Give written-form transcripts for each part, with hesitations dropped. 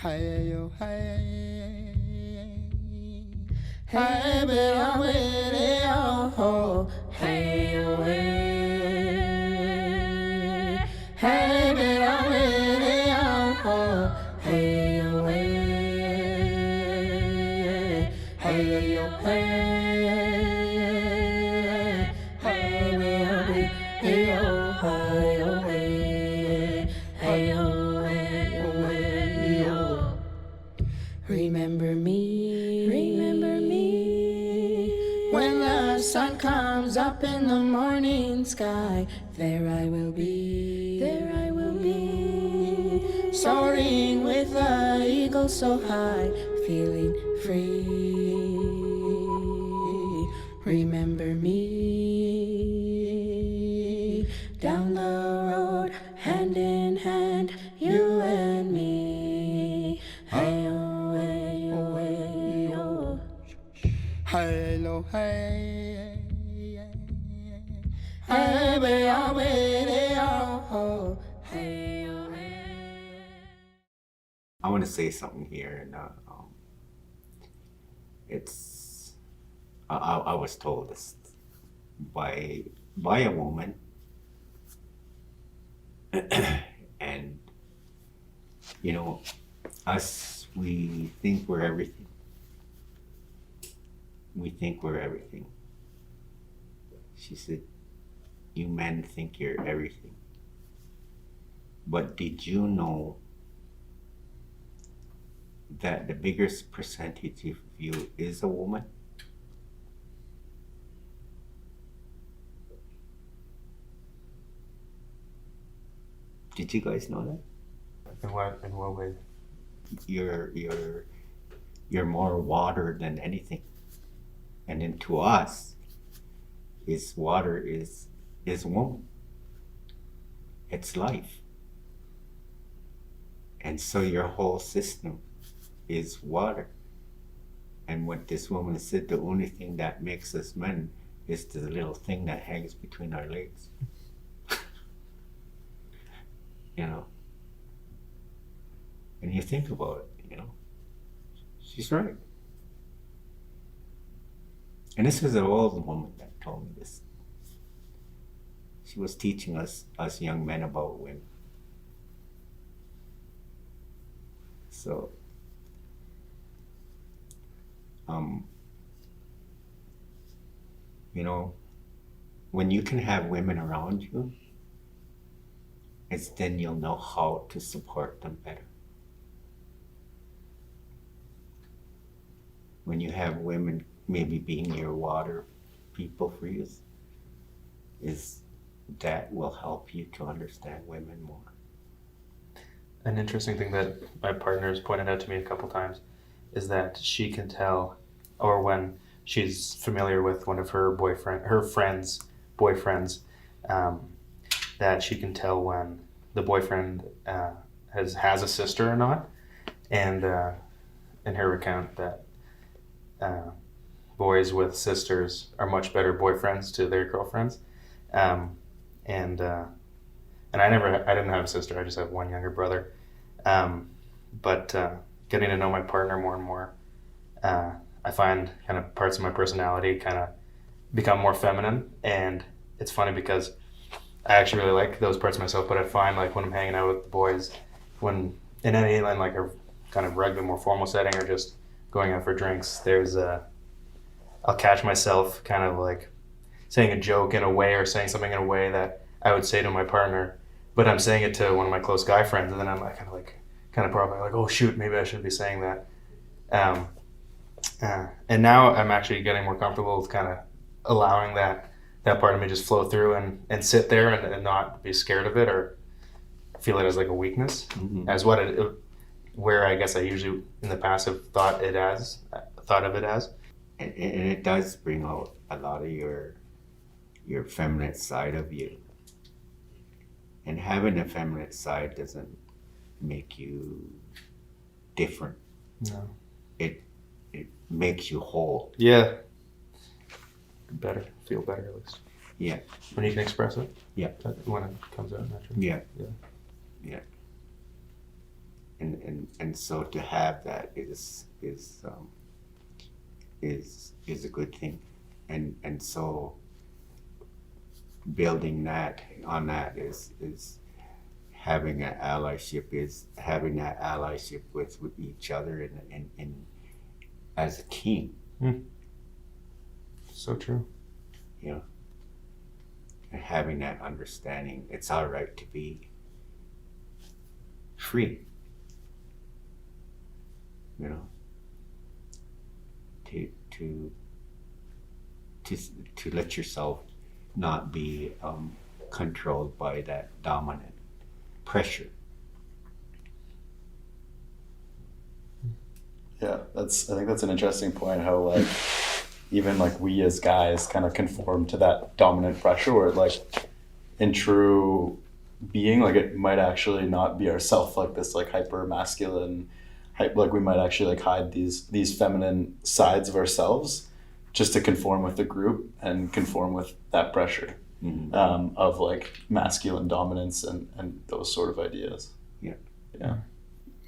Hey yo, hey, hey, be a way, oh, hey yo, hey, be a way, oh, hey yo, hey yo, hey, be a way, oh, hey yo, hey yo, remember me, when the sun comes up in the morning sky, there I will be, soaring with the eagle so high, feeling free. Remember me, down the road, hand in hand, you and me. Hey-oh, hey-oh, hey-oh. Hey-lo, hey, hey, be-oh, be-oh, hey-oh, hey. I want to say something here, and I was told this by a woman, and you know, us, we think we're everything. We think we're everything. She said, "You men think you're everything, but did you know that the biggest percentage of you is a woman?" Did you guys know that? In what way? You're more water than anything, and then to us, water is woman. It's life, and so your whole system is water. And what this woman said, the only thing that makes us men is the little thing that hangs between our legs. You know, and you think about it, she's right. And this was an old woman that told me this. She was teaching us young men about women. So, when you can have women around you, it's then you'll know how to support them better. When you have women maybe being your water people for you, that will help you to understand women more. An interesting thing that my partner has pointed out to me a couple times is that she can tell, or when she's familiar with one of her friends' boyfriends, that she can tell when the boyfriend has a sister or not, and in her account that boys with sisters are much better boyfriends to their girlfriends, and I didn't have a sister. I just have one younger brother, but getting to know my partner more and more, I find kind of parts of my personality kind of become more feminine, and it's funny because I actually really like those parts of myself, but I find like when I'm hanging out with the boys, when in any like a kind of rugby, more formal setting, or just going out for drinks, I'll catch myself kind of like saying a joke in a way, or saying something in a way that I would say to my partner, but I'm saying it to one of my close guy friends, and then I'm like kind of probably like, oh shoot, maybe I shouldn't be saying that. And now I'm actually getting more comfortable with kind of allowing that part of me just flow through and sit there and not be scared of it or feel it as like a weakness, as where I guess I usually in the past have thought of it as. And it does bring out a lot of your feminine side of you. And having a feminine side doesn't make you different. No. It makes you whole. Yeah. Better. Feel better at least. Yeah. When you can express it. Yeah. When it comes out naturally. Yeah. Yeah. Yeah. and so to have that is a good thing, and so building that on that is having an allyship, is having that allyship with each other and as a team. So true. You know, and having that understanding, it's all right to be free. You know, to let yourself not be controlled by that dominant pressure. Yeah, I think that's an interesting point, how like even like we as guys kind of conform to that dominant pressure, where like in true being, like it might actually not be ourself, like this like hyper masculine, like we might actually like hide these feminine sides of ourselves just to conform with the group and conform with that pressure. Of like masculine dominance and those sort of ideas. Yeah.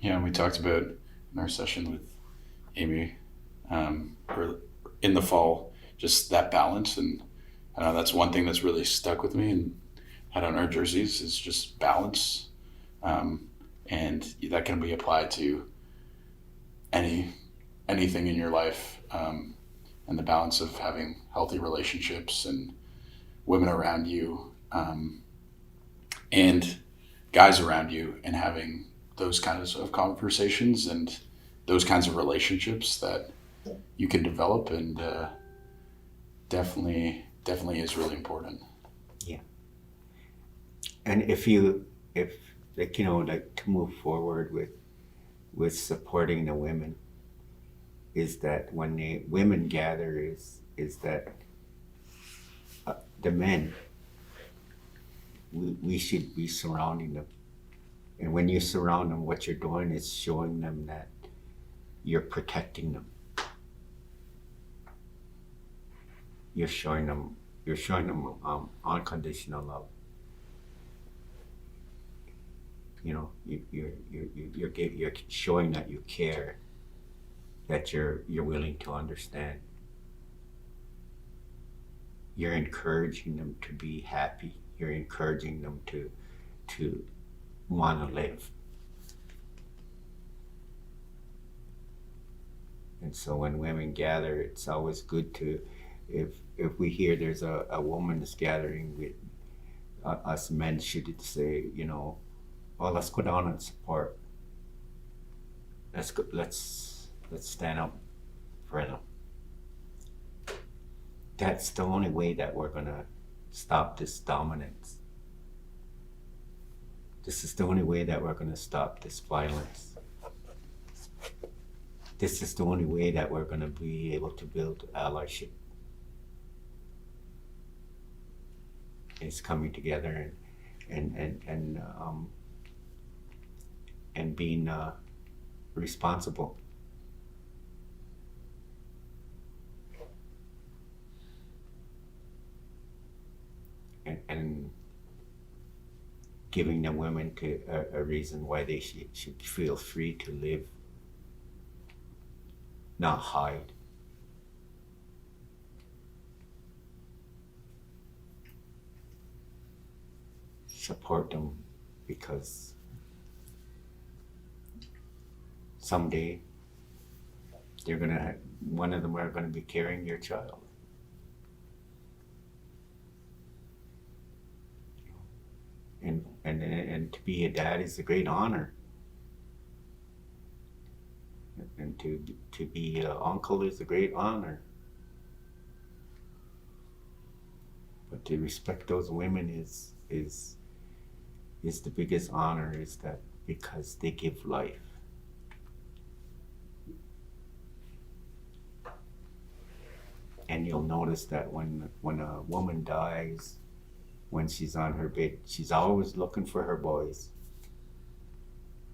And we talked about in our session with Amy or in the fall, just that balance, and I know that's one thing that's really stuck with me and had on our jerseys is just balance, and that can be applied to anything in your life, and the balance of having healthy relationships and women around you, and guys around you, and having those kinds of conversations and those kinds of relationships that you can develop, and definitely is really important. Yeah. And if like, you know, like to move forward with supporting the women, is that when the women gather is that the men, we should be surrounding them. And when you surround them, what you're doing is showing them that you're protecting them. You're showing them unconditional love. You know, you're showing that you care, that you're willing to understand. You're encouraging them to be happy. You're encouraging them to want to live. And so when women gather, it's always good to, if we hear there's a woman's gathering, with us men should say, you know, well, let's go down and support. Let's stand up for them. That's the only way that we're gonna stop this dominance. This is the only way that we're gonna stop this violence. This is the only way that we're gonna be able to build allyship. It's coming together and being responsible. And giving the women a reason why they should feel free to live, not hide. Support them, because someday one of them are gonna be carrying your child. And to be a dad is a great honor. And to be an uncle is a great honor. But to respect those women is the biggest honor, is that because they give life. And you'll notice that when a woman dies, when she's on her bed, she's always looking for her boys.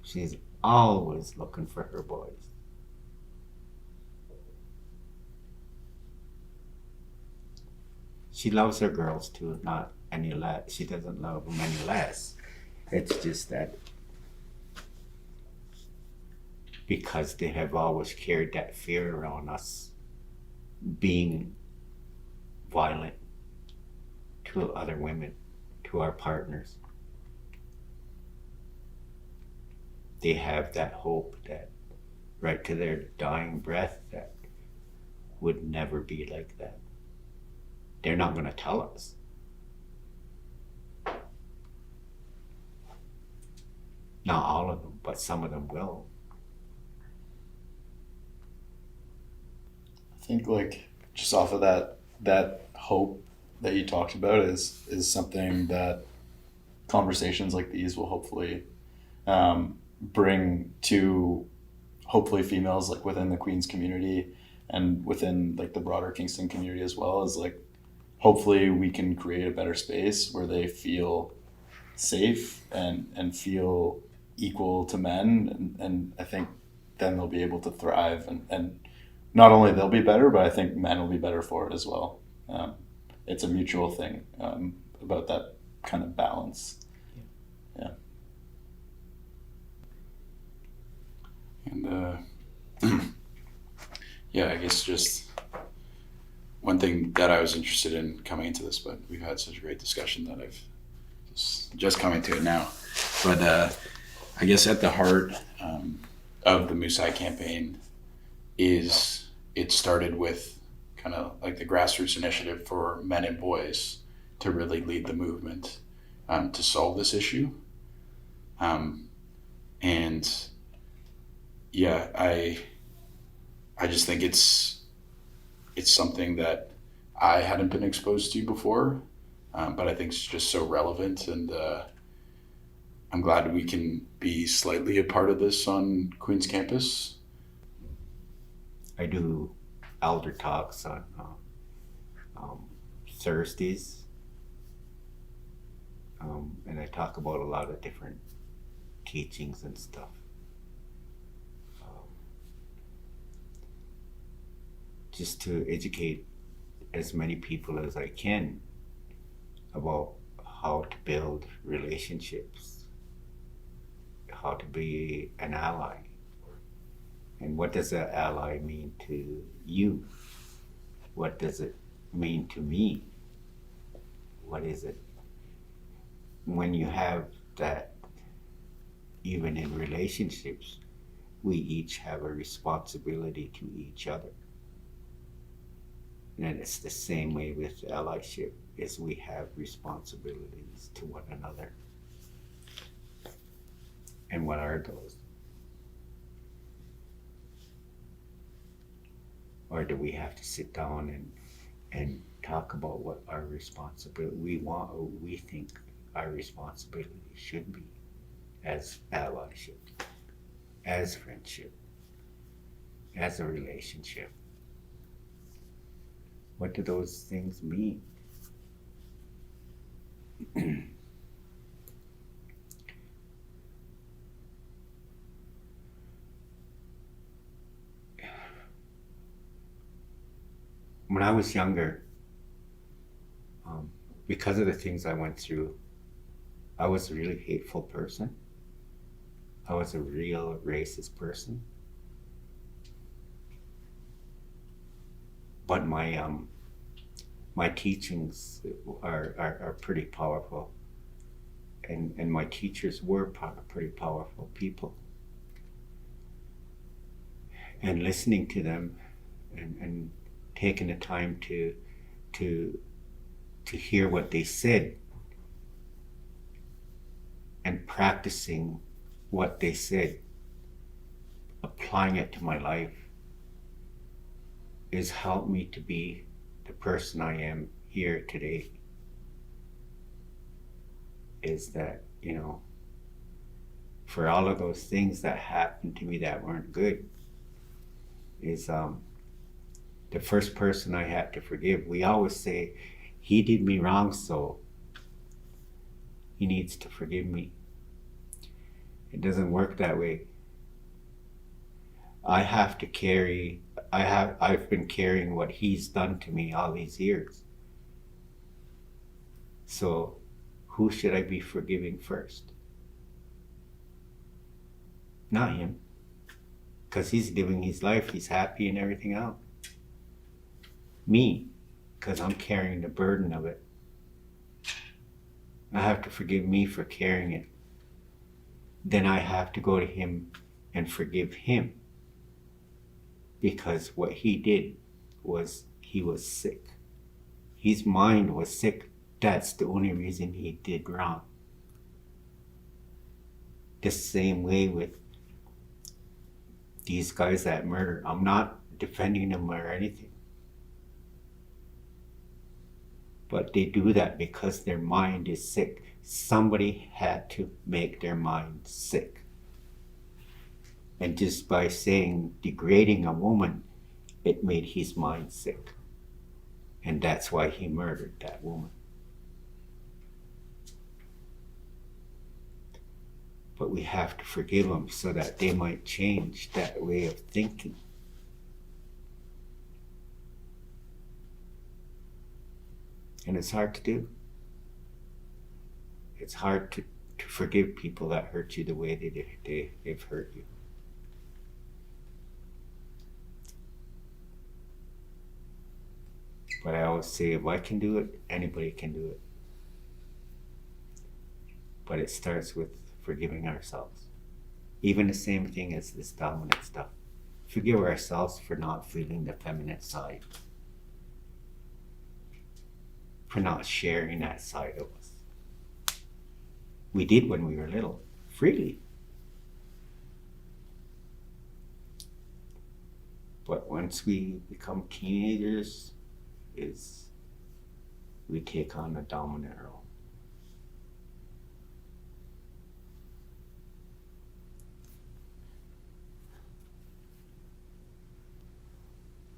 She's always looking for her boys. She loves her girls too, not any less. She doesn't love them any less. It's just that because they have always carried that fear around us being violent to other women, to our partners. They have that hope that right to their dying breath that would never be like that. They're not going to tell us. Not all of them, but some of them will. I think like just off of that hope that you talked about is something that conversations like these will hopefully bring to hopefully females like within the Queens community and within like the broader Kingston community as well, is like hopefully we can create a better space where they feel safe and feel equal to men, and I think then they'll be able to thrive, and not only they'll be better, but I think men will be better for it as well. It's a mutual thing about that kind of balance. Yeah. And yeah, I guess just one thing that I was interested in coming into this, but we've had such a great discussion that I've just coming to it now. But I guess at the heart of the Musai campaign is it started with kind of like the grassroots initiative for men and boys to really lead the movement to solve this issue. And yeah, I just think it's something that I hadn't been exposed to before, but I think it's just so relevant, and I'm glad we can be slightly a part of this on Queen's campus. I do elder talks on Thursdays, and I talk about a lot of different teachings and stuff. Just to educate as many people as I can about how to build relationships, how to be an ally, and what does an ally mean to you? What does it mean to me? What is it? When you have that, even in relationships, we each have a responsibility to each other. And it's the same way with allyship, is we have responsibilities to one another. And what are those? Or do we have to sit down and talk about what our responsibility we think our responsibility should be as allyship, as friendship, as a relationship? What do those things mean? When I was younger, because of the things I went through, I was a really hateful person. I was a real racist person. But my teachings are pretty powerful, and my teachers were pretty powerful people. And listening to them and taking the time to hear what they said and practicing what they said, applying it to my life, has helped me to be the person I am here today. Is that, for all of those things that happened to me that weren't good, is the first person I had to forgive. We always say, he did me wrong, so he needs to forgive me. It doesn't work that way. I've been carrying what he's done to me all these years. So who should I be forgiving first? Not him. because he's living his life, he's happy and everything else. Me, because I'm carrying the burden of it. I have to forgive me for carrying it. Then I have to go to him and forgive him, because what he did was he was sick. His mind was sick. That's the only reason he did wrong. The same way with these guys that murder. I'm not defending them or anything. But they do that because their mind is sick. Somebody had to make their mind sick. And just by saying, degrading a woman, it made his mind sick. And that's why he murdered that woman. But we have to forgive them so that they might change that way of thinking. And it's hard to do. It's hard to forgive people that hurt you the way they've hurt you. But I always say, if I can do it, anybody can do it. But it starts with forgiving ourselves. Even the same thing as this dominant stuff. Forgive ourselves for not feeling the feminine side. For not sharing that side of us. We did when we were little, freely. But once we become teenagers, we take on a dominant role.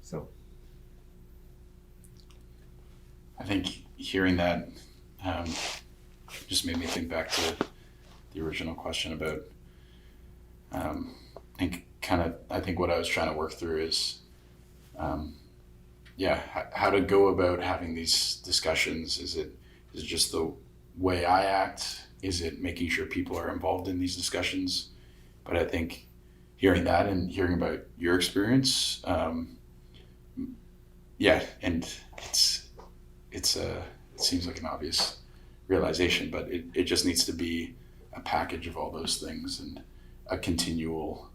So I think hearing that just made me think back to the original question about I think what I was trying to work through is how to go about having these discussions. Is it just the way I act? Is it making sure people are involved in these discussions? But I think hearing that and hearing about your experience, and it seems like an obvious realization, but it just needs to be a package of all those things and a continual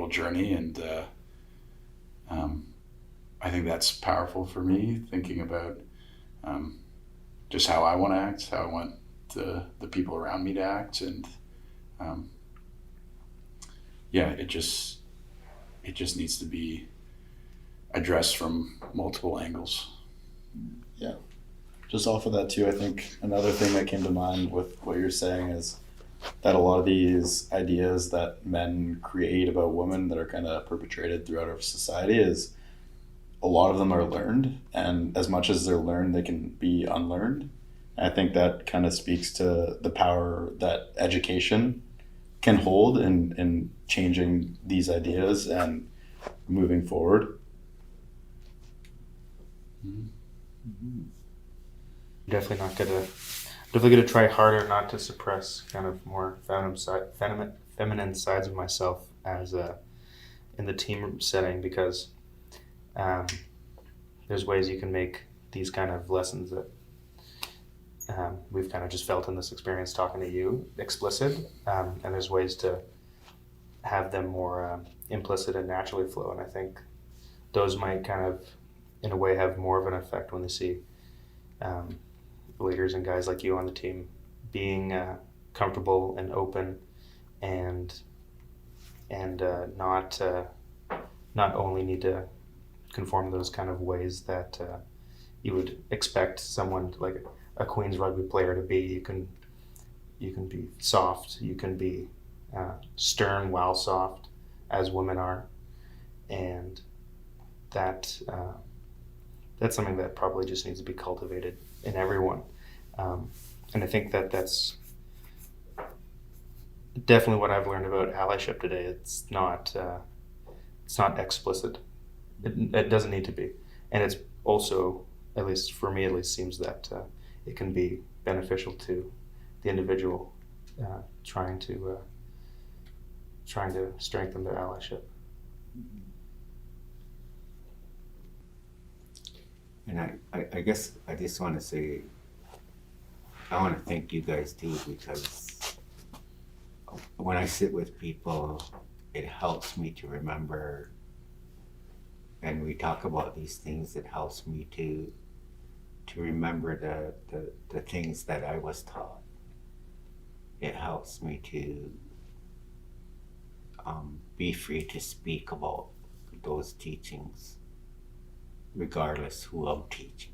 journey. And I think that's powerful for me, thinking about just how I want to act, how I want the people around me to act, and it just needs to be addressed from multiple angles. Yeah. Just off of that too, I think another thing that came to mind with what you're saying is that a lot of these ideas that men create about women that are kind of perpetrated throughout our society is a lot of them are learned, and as much as they're learned, they can be unlearned. I think that kind of speaks to the power that education can hold in changing these ideas and moving forward. Mm-hmm. Definitely gonna try harder not to suppress kind of more feminine sides of myself as in the team setting, because there's ways you can make these kind of lessons that we've kind of just felt in this experience talking to you explicit, and there's ways to have them more implicit and naturally flow. And I think those might kind of, in a way, have more of an effect when they see leaders and guys like you on the team being comfortable and open and not only need to conform those kind of ways that you would expect someone like a Queen's rugby player to be. You can be soft, you can be stern while soft, as women are, and that's something that probably just needs to be cultivated in everyone. And I think that's definitely what I've learned about allyship today. It's not explicit. It doesn't need to be, and it's also, at least for me, seems that it can be beneficial to the individual trying to trying to strengthen their allyship. And I guess I just want to say, I want to thank you guys too, because when I sit with people, it helps me to remember, and we talk about these things, it helps me to remember the things that I was taught. It helps me to be free to speak about those teachings, regardless who I'm teaching,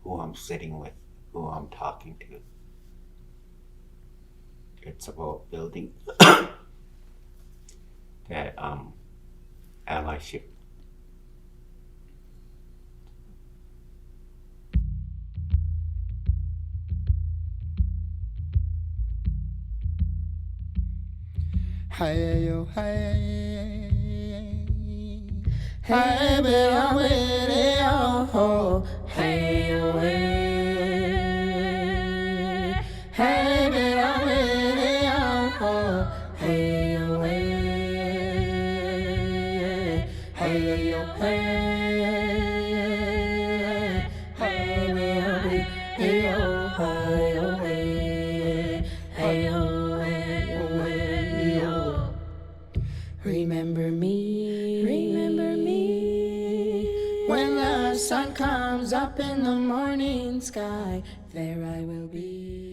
who I'm sitting with, who I'm talking to. It's about building that allyship. Hey yo, hey, hey, be I'm with it, oh, hey yo, hey, be I'm with it, oh, hey yo, hey yo, hey, hey, be I'm with it, oh, hey yo, hey yo. Remember me, when the sun comes up in the morning sky, there I will be.